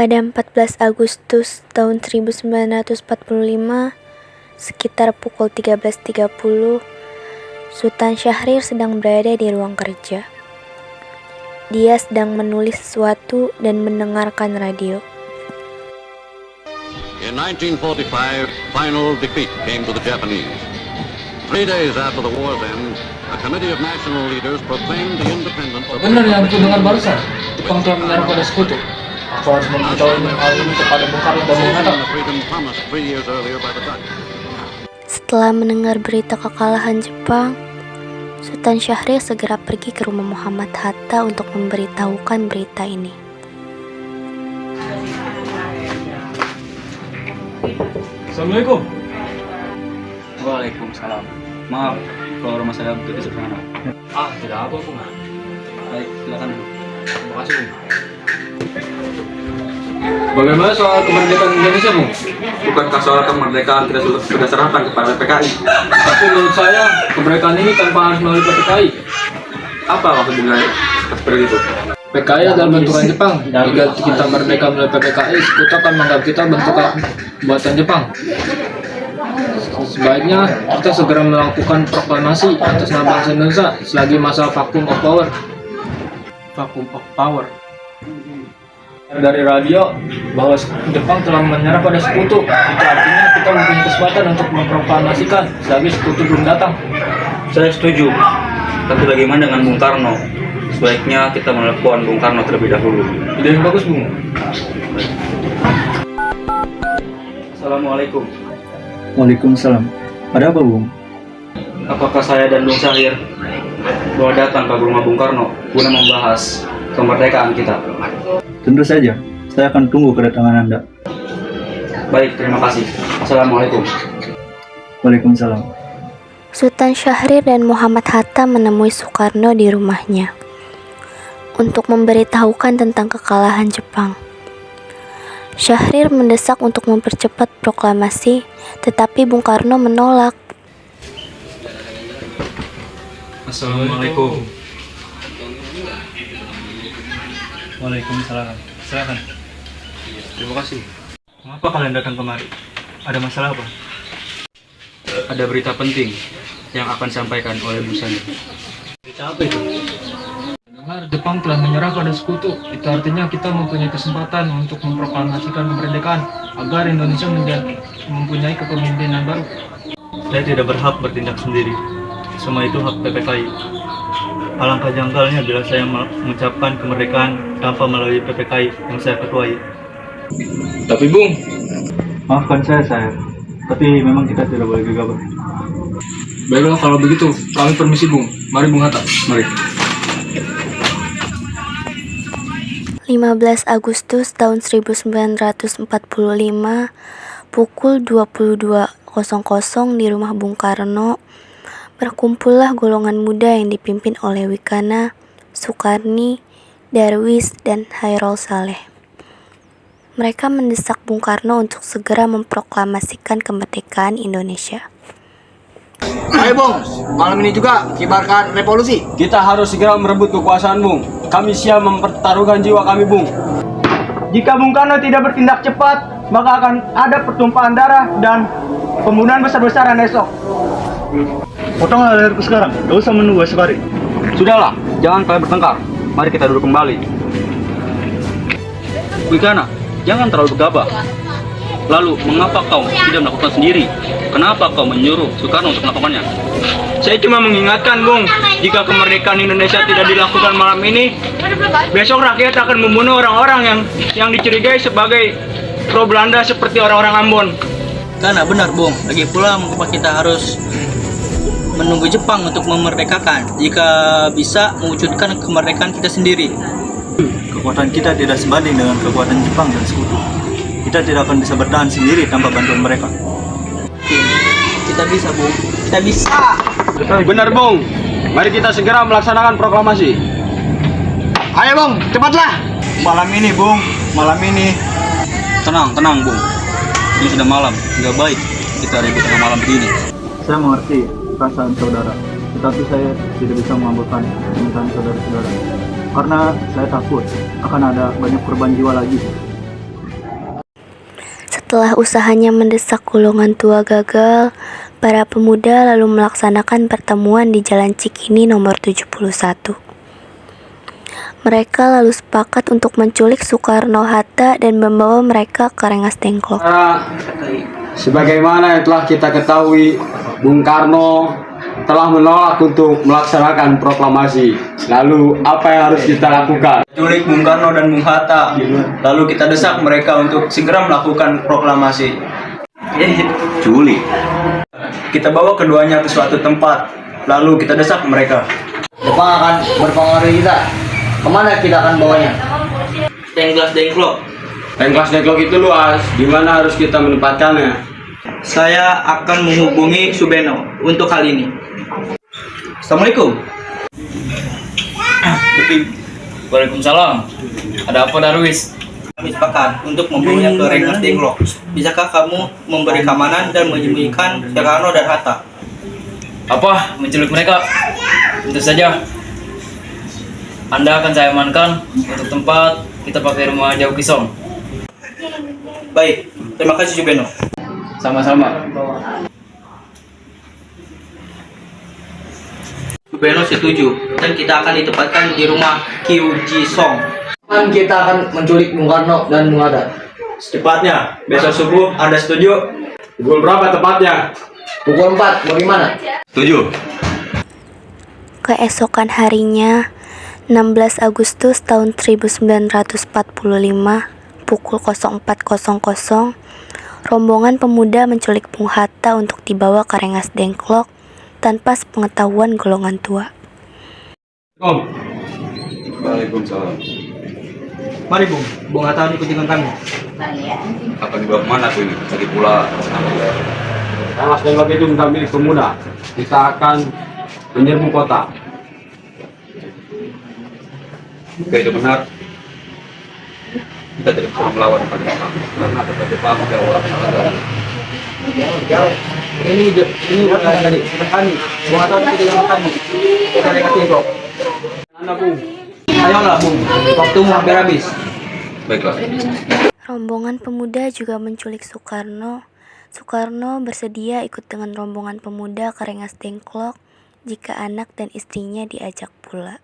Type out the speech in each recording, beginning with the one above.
Pada 14 Agustus tahun 1945, sekitar pukul 13.30, Sultan Syahrir sedang berada di ruang kerja. Dia sedang menulis sesuatu dan mendengarkan radio. In 1945, final defeat came to the Japanese. 3 days after the war's end, a committee of national leaders proclaimed the independence of... Benar yang ku dengar barusan, Jepang telah menyerah pada sekutu. Aku harus memberitahu hal ini kepada Bung Karno dan Bung Hatta. Setelah mendengar berita kekalahan Jepang, Sultan Syahrir segera pergi ke rumah Muhammad Hatta untuk memberitahukan berita ini. Assalamualaikum. Waalaikumsalam. Maaf kalau rumah saya begitu sederhana. Tidak apa, Bung. Baik, silakan dulu. Terima kasih, Bung. Bagaimana soal kemerdekaan Indonesia, Bung? Bukankah soal kemerdekaan kita sudah serahkan kepada PKI? Tapi menurut saya, kemerdekaan ini tanpa harus melalui PKI. Apa maksud dengan seperti itu? PKI adalah bentukan Jepang. Jika kita merdeka melalui PKI, sekutu akan menganggap kita bentukan buatan Jepang. Sebaiknya kita segera melakukan proklamasi atas nama bangsa Indonesia selagi masa vacuum of power. Vacuum of power. Dari radio bahwa Jepang telah menyerah pada sekutu. Itu artinya kita mempunyai kesempatan untuk memproklamasikan selagi sekutu belum datang. Saya setuju. Tapi bagaimana dengan Bung Karno? Sebaiknya kita menelepon Bung Karno terlebih dahulu. Ide yang bagus, Bung. Assalamualaikum. Waalaikumsalam. Ada apa, Bung? Apakah saya dan Bung Syahrir boleh datang ke rumah Bung Karno guna membahas kemerdekaan kita? Tentu saja. Saya akan tunggu kedatangan Anda. Baik, terima kasih. Assalamualaikum. Waalaikumsalam. Sultan Syahrir dan Muhammad Hatta menemui Soekarno di rumahnya untuk memberitahukan tentang kekalahan Jepang. Syahrir mendesak untuk mempercepat proklamasi, tetapi Bung Karno menolak. Assalamualaikum. Waalaikumsalam. Silakan. Terima kasih. Mengapa kalian datang kemari? Ada masalah apa? Ada berita penting yang akan disampaikan oleh Bu Sani. Berita apa itu? Dengar Jepang telah menyerah pada sekutu. Itu artinya kita mempunyai kesempatan untuk memproklamasikan kemerdekaan agar Indonesia mempunyai kepemimpinan baru. Saya tidak berhak bertindak sendiri. Semua itu hak PPKI. Alangkah janggalnya bila saya mengucapkan kemerdekaan tanpa melalui PPKI yang saya ketuai. Tapi Bung, Maafkan saya. Tapi memang kita tidak boleh gegabah. baiklah kalau begitu, kami permisi Bung. Mari Bung Hatta, mari. 15 Agustus tahun 1945, pukul 22.00 di rumah Bung Karno, berkumpullah golongan muda yang dipimpin oleh Wikana, Sukarni, Darwis, dan Hairul Saleh. Mereka mendesak Bung Karno untuk segera memproklamasikan kemerdekaan Indonesia. Ayo Bung, malam ini juga kibarkan revolusi. Kita harus segera merebut kekuasaan, Bung. Kami siap mempertaruhkan jiwa kami, Bung. Jika Bung Karno tidak bertindak cepat, maka akan ada pertumpahan darah dan pembunuhan besar-besaran esok. Potonglah leherku sekarang. Gak usah menunggu esok hari. Sudahlah, jangan kalian bertengkar. Mari kita duduk kembali. Wikana, jangan terlalu gegabah. Lalu, mengapa kau tidak melakukan sendiri? Kenapa kau menyuruh Soekarno untuk melakukannya? Saya cuma mengingatkan, Bung, jika kemerdekaan Indonesia tidak dilakukan malam ini, besok rakyat akan membunuh orang-orang yang dicurigai sebagai pro Belanda seperti orang-orang Ambon. Karena benar, Bung. Lagi pula mengapa kita harus menunggu Jepang untuk memerdekakan jika bisa mewujudkan kemerdekaan kita sendiri? Kekuatan kita tidak sebanding dengan kekuatan Jepang dan sekutu. Kita tidak akan bisa bertahan sendiri tanpa bantuan mereka. Kita bisa, Bung. Kita bisa. Benar, Bung. Mari kita segera melaksanakan proklamasi. Ayo Bung, cepatlah. Malam ini, Bung. Malam ini. Tenang, Bung. Ini sudah malam, nggak baik kita ribut tengah malam begini. Saya mengerti perasaan saudara. Tetapi saya tidak bisa mengabulkan permintaan saudara-saudara. Karena saya takut akan ada banyak korban jiwa lagi. Setelah usahanya mendesak golongan tua gagal, para pemuda lalu melaksanakan pertemuan di Jalan Cikini nomor 71. Mereka lalu sepakat untuk menculik Soekarno-Hatta dan membawa mereka ke Rengas Dengklok. Sebagaimana yang telah kita ketahui, Bung Karno telah menolak untuk melaksanakan proklamasi. Lalu apa yang harus kita lakukan? Culik Bung Karno dan Bung Hatta. Lalu kita desak mereka untuk segera melakukan proklamasi. Culik. Kita bawa keduanya ke suatu tempat. Lalu kita desak mereka. Jepang akan berpengaruh kita. Kemana kita akan bawanya? Rengas Dengklok. Rengas Dengklok itu luas, di mana harus kita menempatkannya? Saya akan menghubungi Subeno untuk hal ini. Assalamualaikum. Waalaikumsalam. Ada apa Darwis? Kami sepakat untuk membawanya ke Rengas Dengklok. Bisakah kamu memberi keamanan dan menyembunyikan Soekarno dan Hatta? Apa? Menculik mereka? Tentu saja. Anda akan saya amankan untuk tempat kita pakai rumah Jauh Kisong. Baik, terima kasih Subeno. Sama-sama. Subeno setuju dan kita akan ditempatkan di rumah Kiu Ji Song. Kapan kita akan menculik Bung Karno dan Bung Hatta? Secepatnya, besok subuh. Anda setuju? Pukul berapa tepatnya? Pukul 4, bagaimana? Setuju. Keesokan harinya, 16 Agustus tahun 1945, pukul 04.00, rombongan pemuda menculik Bung Hatta untuk dibawa ke Rengas Dengklok tanpa sepengetahuan golongan tua. Waalaikumsalam. Mari Bung Hatta ikut dengan kami. Akan dibawa kemana aku ini? Lagi pula. Rengas Dengklok itu bukan milik pemuda. Kita akan menyerbu kota. Jika itu benar, kita tidak bisa melawan pada Jepang karena tetap Jepang adalah orang negara. Ini bukan dari kami. Bung Hatta ikut dengan kami. Kita Rengas Dengklok. Mana Bung? Ayolah Bung, waktumu hampir habis. Baiklah. Rombongan pemuda juga menculik Soekarno. Soekarno bersedia ikut dengan rombongan pemuda ke Rengas Dengklok jika anak dan istrinya diajak pula.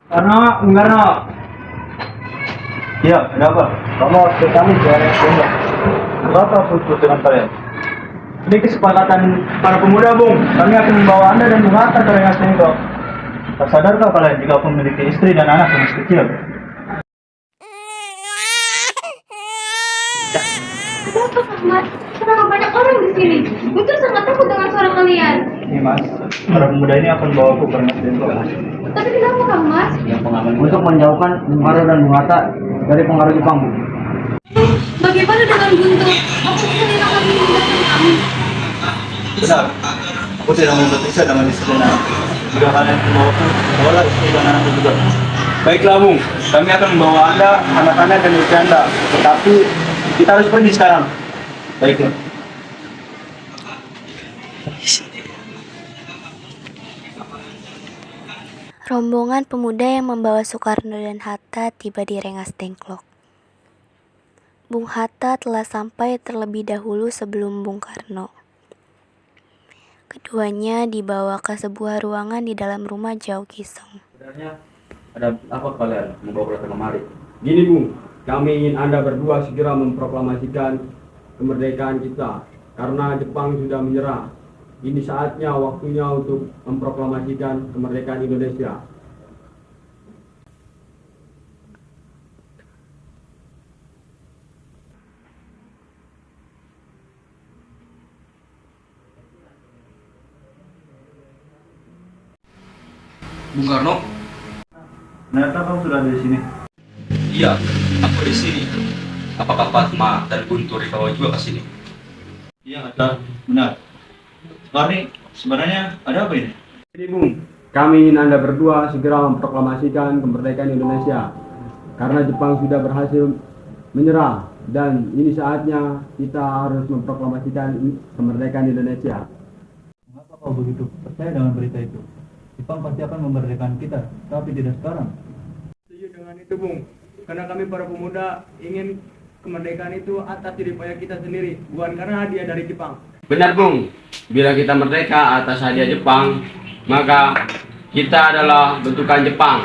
Bung Karno. Ya, ada apa? Kamu harus ke kami ke Rengas Dengklok. Berapa putus dengan kalian? Ini kesepakatan para pemuda, Bung. Kami akan membawa Anda dan Bung Hatta ke Rengas Dengklok. Tak sadarkah kalian jika aku memiliki istri dan anak yang masih kecil? Kenapa Kang Mas? Kenapa banyak orang di sini? Guntur sangat takut dengan suara kalian. Ini Mas, para pemuda ini akan bawa aku ke Rengas Dengklok. Tapi kenapa Kang Mas? Untuk menjauhkan Bung Karno dan Bung Hatta dari pengaruh Jepang, Bung. Bagaimana dengan Guntur? Aku sendiri akan meninggalkan kami. Benar, aku tidak mau berpisah dengan istri dan anak. Jika kalian membawa aku, bawalah istri dan anakku juga. Baiklah, Bung. Kami akan membawa Anda, anak-anak dan istri Anda. Tetapi kita harus pergi sekarang. Baiklah. Rombongan pemuda yang membawa Soekarno dan Hatta tiba di Rengas Dengklok. Bung Hatta telah sampai terlebih dahulu sebelum Bung Karno. Keduanya dibawa ke sebuah ruangan di dalam rumah Jauh Kisong. Sebenarnya ada apa kalian membawa kita kemari? Gini, Bung. Kami ingin Anda berdua segera memproklamasikan kemerdekaan kita. Karena Jepang sudah menyerah. Ini saatnya, waktunya untuk memproklamasikan kemerdekaan Indonesia. Bung Karno? Ternyata kamu sudah ada di sini. Iya, aku di sini. Apakah Fatma dan Guntur dibawa juga ke sini? Iya, benar. Sekarang sebenarnya ada apa ini? Jadi, Bung, kami ingin Anda berdua segera memproklamasikan kemerdekaan Indonesia. Karena Jepang sudah berhasil menyerah. Dan ini saatnya kita harus memproklamasikan kemerdekaan Indonesia. Mengapa kau begitu percaya dengan berita itu? Jepang pasti akan memerdekakan kita, tapi tidak sekarang. Setuju dengan itu, Bung. karena kami para pemuda ingin kemerdekaan itu atas diri kita sendiri, bukan karena hadiah dari Jepang. Benar Bung, bila kita merdeka atas hadiah Jepang, maka kita adalah bentukan Jepang.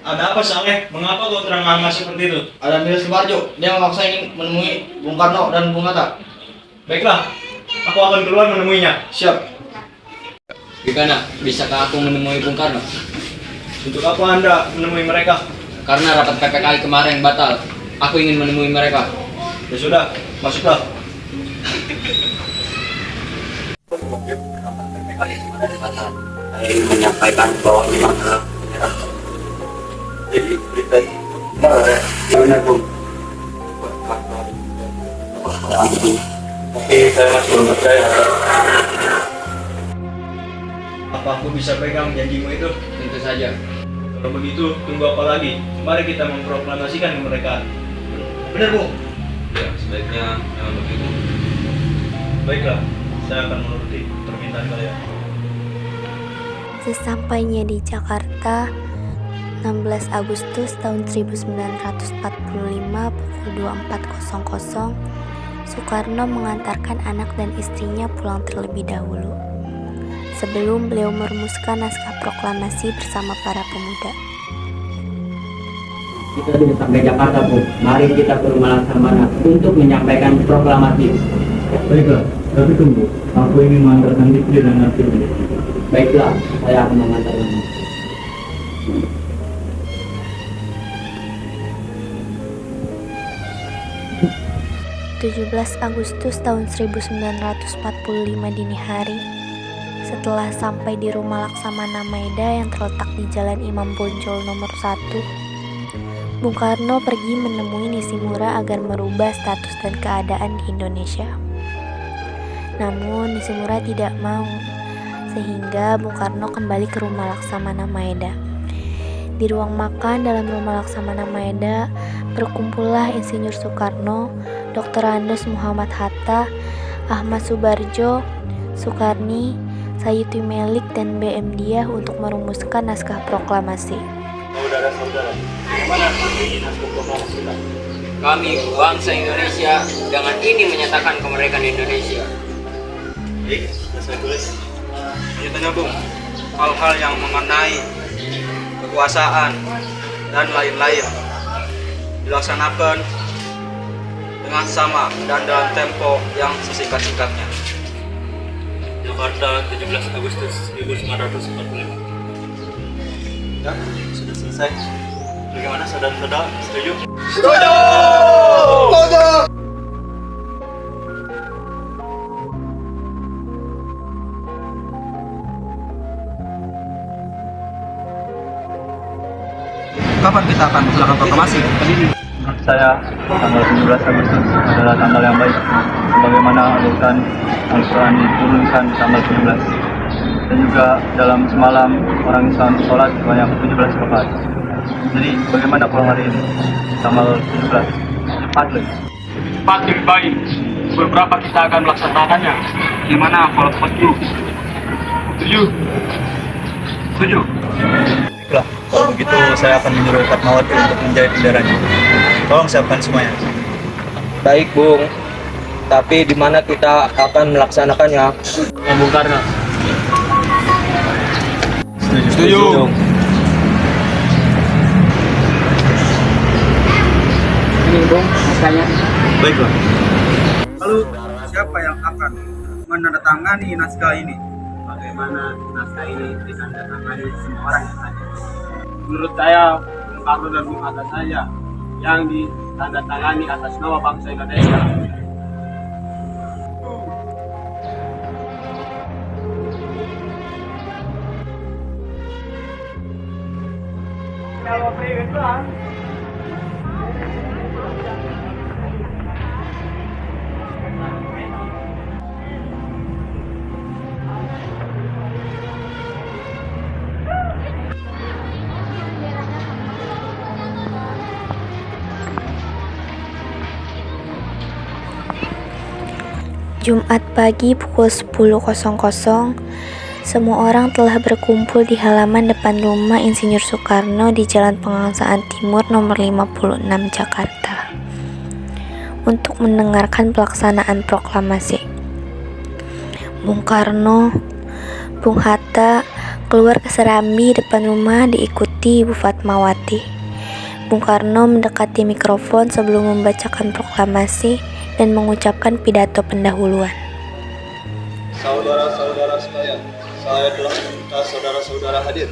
Ada apa Saleh? Mengapa kau terang-terangan seperti itu? Ada Nils Sumarjo, dia memaksa ingin menemui Bung Karno dan Bung Hatta. Baiklah, aku akan keluar menemuinya. Siap. Wikana, bisakah aku menemui Bung Karno? Untuk apa Anda menemui mereka? Karena rapat PPKI kemarin batal. Aku ingin menemui mereka. Ya sudah, masuklah. Menyampaikan bahwa memang jadi berita itu gimana Bung? Oke, saya masih belum percaya. Apa aku bisa pegang janjimu itu? Tentu saja. Kalau begitu, tunggu apa lagi? Mari kita memproklamasikan kemerdekaan. Benar, Bung. Ya, sebaiknya memang begitu. Baiklah, saya akan menuruti permintaan kalian. Sesampainya di Jakarta, 16 Agustus tahun 1945 pukul 24.00, Soekarno mengantarkan anak dan istrinya pulang terlebih dahulu, sebelum beliau merumuskan naskah proklamasi bersama para pemuda. Kita sudah sampai Jakarta Bung, mari kita ke rumah Laksamana untuk menyampaikan proklamasi. Baiklah, tapi tunggu. Aku ingin mengantarkan Dikri dan Arti. Baiklah, saya akan mengantarkanmu. 17 Agustus tahun 1945 dini hari, setelah sampai di rumah Laksamana Maeda yang terletak di Jalan Imam Bonjol nomor 1, Bung Karno pergi menemui Nishimura agar merubah status dan keadaan di Indonesia. Namun Nishimura tidak mau, sehingga Bung Karno kembali ke rumah Laksamana Maeda. Di ruang makan dalam rumah Laksamana Maeda, berkumpullah Insinyur Soekarno, Dr. Andes Muhammad Hatta, Ahmad Subarjo, Soekarni, Sayuti Melik, dan BM Diah untuk merumuskan naskah proklamasi. Saudara-saudara, bagaimana ini naskah proklamasi kita? Kami, bangsa Indonesia, dengan ini menyatakan kemerdekaan Indonesia. Baik, sudah saya tulis. Nyatanya Bung, hal-hal yang mengenai kekuasaan dan lain-lain dilaksanakan dengan sama dan dalam tempo yang sesingkat-singkatnya. Jakarta, 17 Agustus 1945. Ya, sudah selesai. Bagaimana saudara-saudara, setuju? Setuju! Kapan kita akan melakukan proklamasi? Menurut saya, tanggal 17 Agustus adalah tanggal yang baik. Bagaimana Al-Quran diturunkan tanggal 17. Dan juga dalam semalam orang Islam sholat sebanyak 17 rakaat. Jadi bagaimana kalau hari ini tanggal 17? Cepat lagi. Cepat lebih baik. Beberapa kita akan melaksanakannya. Gimana kalau setuju? Setuju? Setuju? Baiklah, kalau begitu saya akan menyuruh Fatmawati untuk menjahit benderanya. Tolong siapkan semuanya. Baik, Bung. Tapi di mana kita akan melaksanakannya? Bung Karno. Setuju. Ini Bung, naskahnya. Baiklah. Lalu siapa yang akan menandatangani naskah ini? Bagaimana naskah ini ditandatangani semua orang yang ada? Menurut saya, Bung Karno dan Bung Hatta saja yang ditandatangani atas nama bangsa Indonesia. Jumat pagi pukul 10.00, Semua orang telah berkumpul di halaman depan rumah Insinyur Soekarno di Jalan Pengangsaan Timur nomor 56 Jakarta untuk mendengarkan pelaksanaan proklamasi. Bung Karno, Bung Hatta keluar ke serambi depan rumah diikuti Ibu Fatmawati. Bung Karno mendekati mikrofon sebelum membacakan proklamasi dan mengucapkan pidato pendahuluan. Saudara-saudara sekalian, saya telah meminta saudara-saudara hadir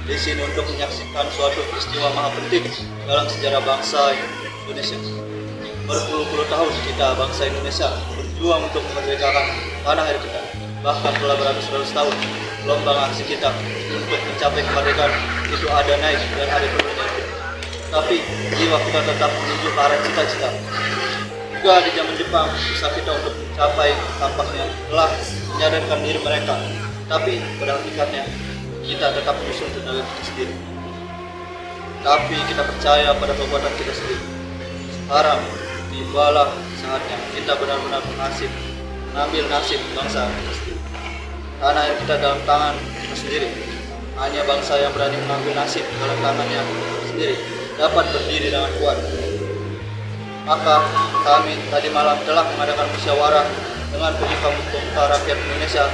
di sini untuk menyaksikan suatu peristiwa maha penting dalam sejarah bangsa Indonesia. Berpuluh-puluh tahun kita bangsa Indonesia berjuang untuk memerdekakan tanah air kita. Bahkan telah beratus-ratus tahun gelombang aksi kita untuk mencapai kemerdekaan itu ada naik dan ada turunnya. Tapi jiwa kita tetap menuju ke arah cita-cita. Juga di zaman Jepang, usaha kita untuk mencapai tampaknya telah menyadarkan diri mereka. Tapi pada hakikatnya kita tetap menyusun tenaga kita sendiri. Tapi kita percaya pada kekuatan kita sendiri. Sekarang tibalah saatnya kita benar-benar mengambil nasib bangsa kita sendiri. Tanah air kita dalam tangan kita sendiri. Hanya bangsa yang berani mengambil nasib dalam tangannya sendiri dapat berdiri dengan kuat. Maka kami tadi malam telah mengadakan musyawarah dengan pemuka rakyat Indonesia.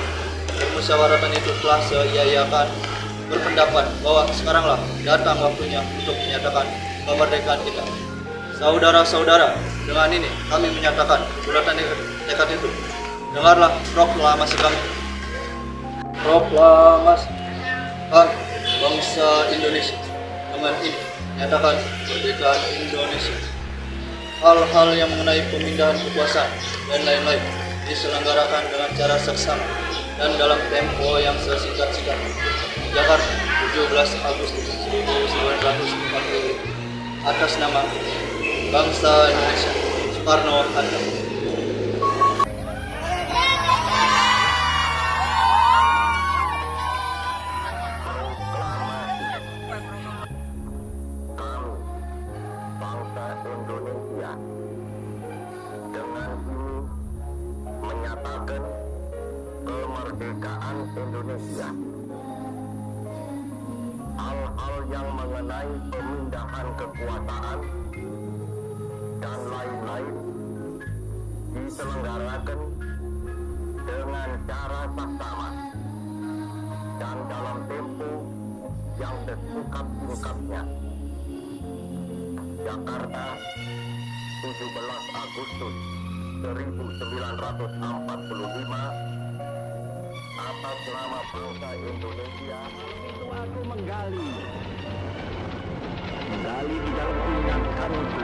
Permusyawaratan itu telah seyayakan berpendapat bahwa sekaranglah datang waktunya untuk menyatakan kemerdekaan kita. Saudara-saudara, dengan ini kami menyatakan bulatan tekad itu. Dengarlah proklamasi kami. Proklamasi bangsa Indonesia. Dengan ini menyatakan kemerdekaan Indonesia. Hal-hal yang mengenai pemindahan kekuasaan dan lain-lain diselenggarakan dengan cara seksama dan dalam tempo yang sesingkat-singkatnya. Jakarta, 17 Agustus 1945. Atas nama bangsa Indonesia, Soekarno-Hatta. Kemerdekaan Indonesia. Hal-hal yang mengenai pemindahan kekuasaan dan lain-lain diselenggarakan dengan cara saksama dan dalam tempo yang sesingkat-singkatnya. Jakarta, 17 Agustus 1945. Atas nama bangsa Indonesia, itu aku menggali di dalam ingatanku,